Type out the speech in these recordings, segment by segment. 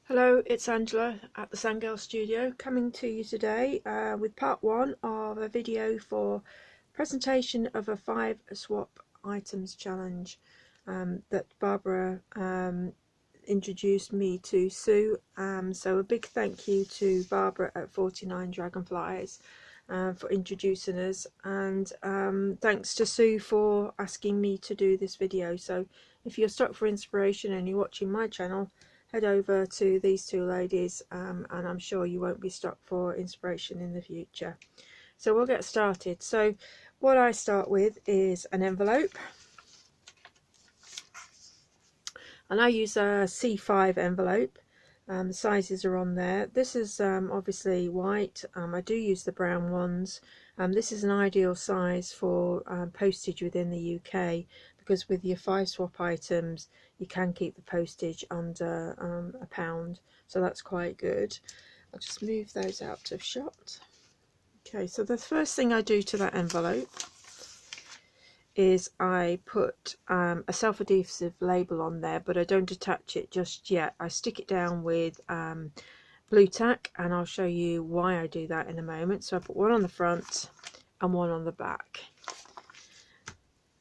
Hello, it's Angela at the Sandgirl Studio, coming to you today with part 1 of a video for presentation of a 5 swap items challenge that Barbara introduced me to Sue. So a big thank you to Barbara at 49 Dragonflies for introducing us, and thanks to Sue for asking me to do this video. So if you're stuck for inspiration and you're watching my channel, head over to these two ladies and I'm sure you won't be stuck for inspiration in the future. So we'll get started. So what I start with is an envelope, and I use a C5 envelope. The sizes are on there. This is obviously white. I do use the brown ones. This is an ideal size for postage within the UK, because with your 5 swap items you can keep the postage under £1, so that's quite good. I'll just move those out of shot. Okay, so the first thing I do to that envelope is I put a self-adhesive label on there, but I don't attach it just yet. I stick it down with blue tack, and I'll show you why I do that in a moment. So I put one on the front and one on the back.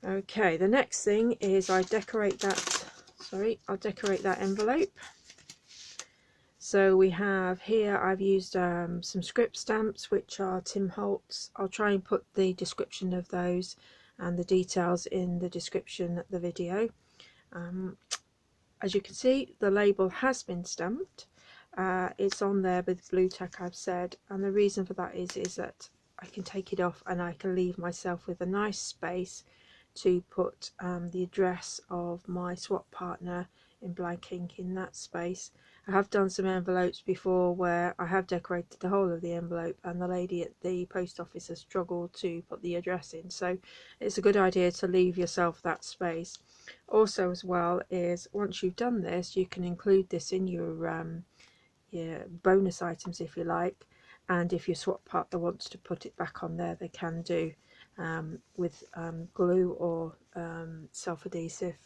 Okay, the next thing is I'll decorate that envelope. So we have here, I've used some script stamps, which are Tim Holtz. I'll try and put the description of those and the details in the description of the video. As you can see, the label has been stamped. It's on there with blue tack, I've said, and the reason for that is that I can take it off and I can leave myself with a nice space to put the address of my swap partner in blank ink in that space. I have done some envelopes before where I have decorated the whole of the envelope and the lady at the post office has struggled to put the address in, so it's a good idea to leave yourself that space. Also as well is, once you've done this, you can include this in your bonus items if you like, and if your swap partner wants to put it back on there, they can do with glue or self-adhesive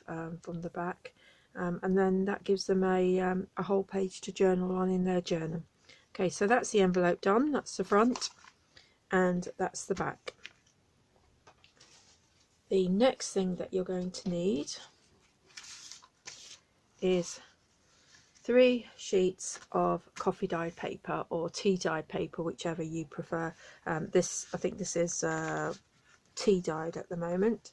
from the back, and then that gives them a whole page to journal on in their journal. Okay, so that's the envelope done. That's the front and that's the back. The next thing that you're going to need is 3 sheets of coffee dyed paper or tea dyed paper, whichever you prefer. I think this is tea dyed at the moment.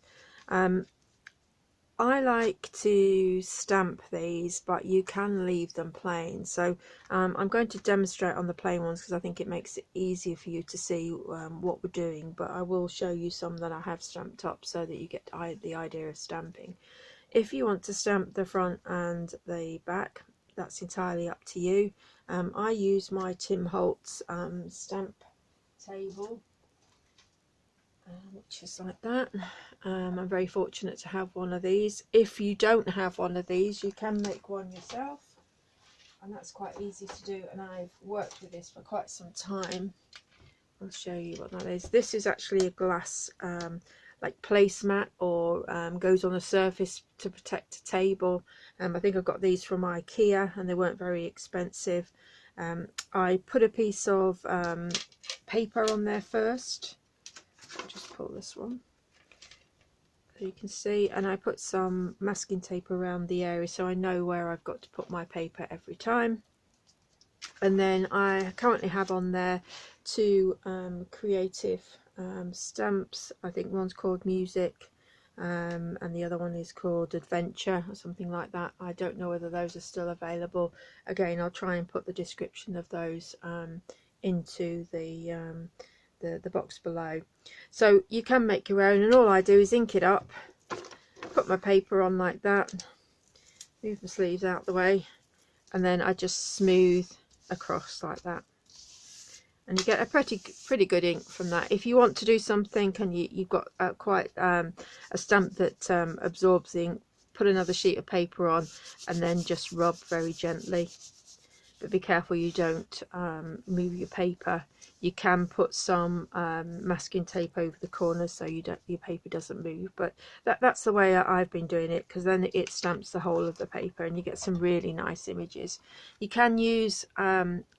I like to stamp these, but you can leave them plain. So I'm going to demonstrate on the plain ones because I think it makes it easier for you to see what we're doing, but I will show you some that I have stamped up so that you get the idea of stamping. If you want to stamp the front and the back, that's entirely up to you. I use my Tim Holtz stamp table, which is like that. I'm very fortunate to have one of these. If you don't have one of these, you can make one yourself, and that's quite easy to do, and I've worked with this for quite some time. I'll show you what that is. This is actually a glass like placemat, or goes on a surface to protect a table. I think I got these from IKEA and they weren't very expensive. I put a piece of paper on there first. I'll just pull this one so you can see, and I put some masking tape around the area so I know where I've got to put my paper every time. And then I currently have on there 2 creative stamps. I think one's called Music and the other one is called Adventure or something like that. I don't know whether those are still available. Again, I'll try and put the description of those into the box below. So you can make your own, and all I do is ink it up, put my paper on like that, move the sleeves out the way, and then I just smooth across like that, and you get a pretty good ink from that. If you want to do something and you've got quite a stamp that absorbs the ink, put another sheet of paper on and then just rub very gently. but be careful you don't move your paper. You can put some masking tape over the corners so your paper doesn't move, but that's the way I've been doing it, because then it stamps the whole of the paper and you get some really nice images. You can use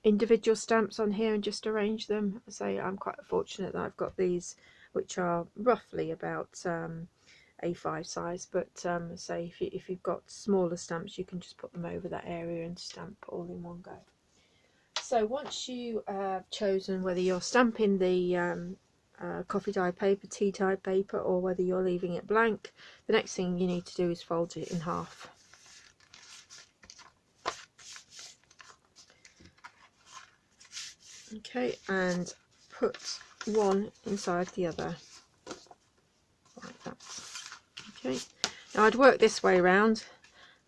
individual stamps on here and just arrange them. So I'm quite fortunate that I've got these, which are roughly about A5 size, but say if you've got smaller stamps, you can just put them over that area and stamp all in one go. So once you have chosen whether you're stamping the coffee dye paper, tea dye paper, or whether you're leaving it blank, the next thing you need to do is fold it in half. Okay, and put one inside the other like that. Okay, now I'd work this way around.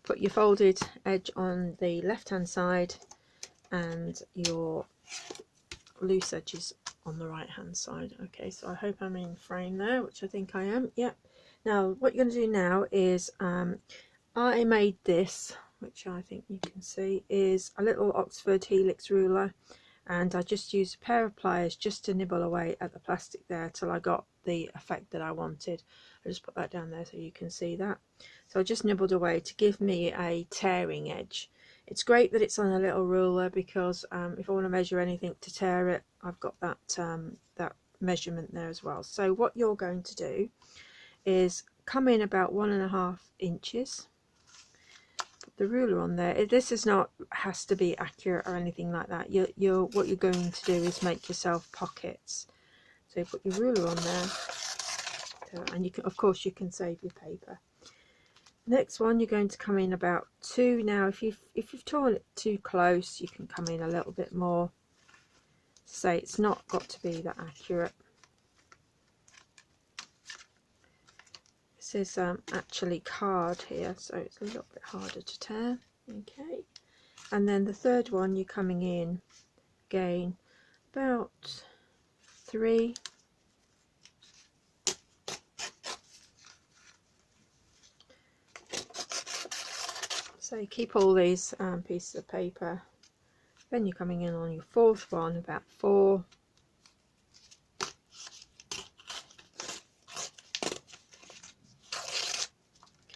Put your folded edge on the left hand side and your loose edges on the right hand side. Okay, so I hope I'm in frame there, which I think I am. Yep. Now what you're going to do now is I made this, which I think you can see is a little Oxford helix ruler, and I just used a pair of pliers just to nibble away at the plastic there till I got the effect that I wanted. I just put that down there so you can see that. So I just nibbled away to give me a tearing edge. It's great that it's on a little ruler, because if I want to measure anything to tear it, I've got that that measurement there as well. So what you're going to do is come in about 1.5 inches. Put the ruler on there. This is not has to be accurate or anything like that. What you're going to do is make yourself pockets. So you put your ruler on there, and you can, of course, you can save your paper. Next one, you're going to come in about 2. Now if you've torn it too close, you can come in a little bit more. Say it's not got to be that accurate. This is actually card here, so it's a little bit harder to tear. Okay, and then the third one, you're coming in again about 3. So you keep all these pieces of paper. Then you're coming in on your fourth one, about 4.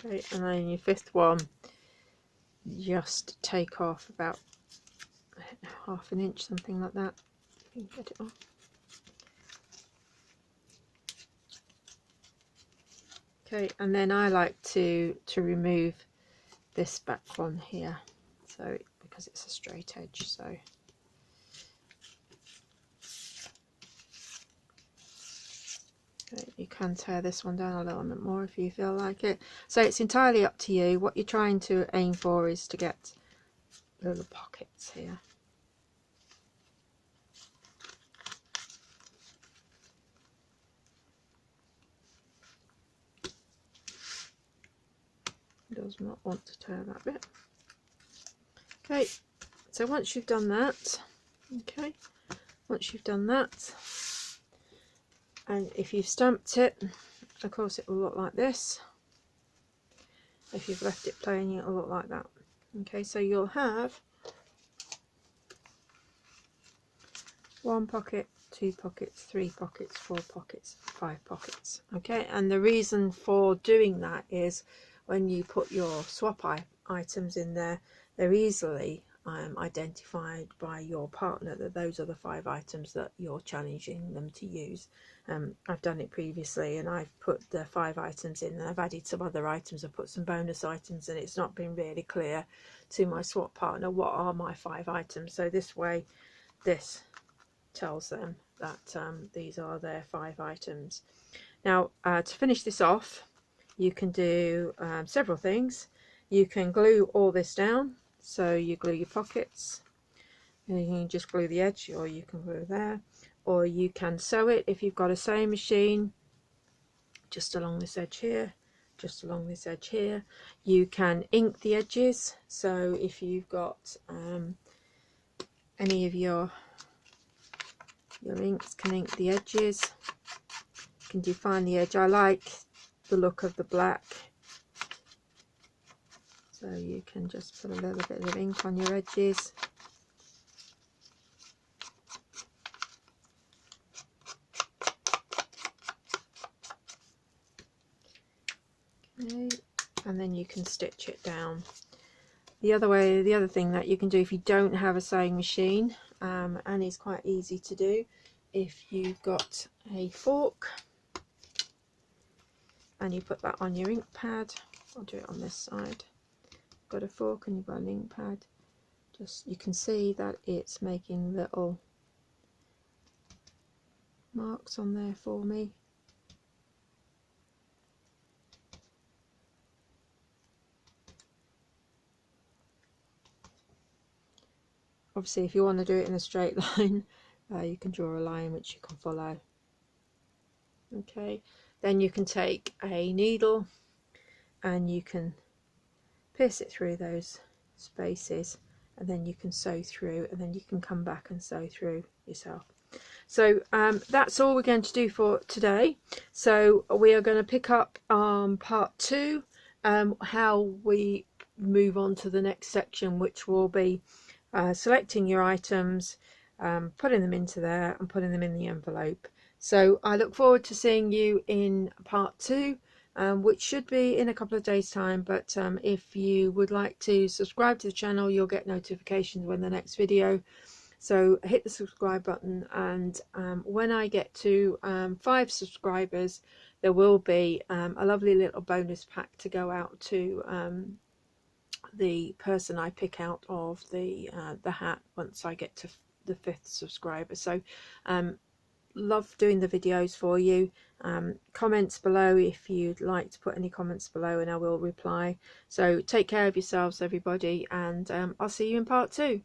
Okay, and then your fifth one, just take off about, I don't know, 1/2 inch, something like that. You can get it off. Okay, and then I like to remove this back one here, so because it's a straight edge, so okay, you can tear this one down a little bit more if you feel like it. So it's entirely up to you. What you're trying to aim for is to get little pockets here. Does not want to tear that bit. Okay, so once you've done that, and if you've stamped it, of course it will look like this. If you've left it plain, it will look like that. Okay, so you'll have 1 pocket, 2 pockets, 3 pockets, 4 pockets, 5 pockets. Okay, and the reason for doing that is when you put your swap items in there, they're easily identified by your partner that those are the 5 items that you're challenging them to use. I've done it previously, and I've put the 5 items in, and I've added some other items. I've put some bonus items, and it's not been really clear to my swap partner what are my 5 items. So this way, this tells them that these are their 5 items. Now to finish this off, you can do several things. You can glue all this down, so you glue your pockets, and you can just glue the edge, or you can glue there, or you can sew it if you've got a sewing machine, just along this edge here, just along this edge here. You can ink the edges, so if you've got any of your inks can ink the edges, you can define the edge. I like the look of the black, so you can just put a little bit of ink on your edges. then you can stitch it down. The other thing that you can do if you don't have a sewing machine, and it's quite easy to do, if you've got a fork and you put that on your ink pad, I'll do it on this side. Got a fork and you've got an ink pad, just you can see that it's making little marks on there for me. Obviously if you want to do it in a straight line, you can draw a line which you can follow. Okay, then you can take a needle and you can pierce it through those spaces, and then you can sew through, and then you can come back and sew through yourself. So that's all we're going to do for today. So we are going to pick up part 2, how we move on to the next section, which will be selecting your items, putting them into there and putting them in the envelope. So I look forward to seeing you in part 2, which should be in a couple of days time, but if you would like to subscribe to the channel, you'll get notifications when the next video. So hit the subscribe button, and when I get to 5 subscribers, there will be a lovely little bonus pack to go out to the person I pick out of the hat once I get to the 5th subscriber. So love doing the videos for you. Comments below if you'd like to put any comments below, and I will reply. So take care of yourselves, everybody, and I'll see you in part 2.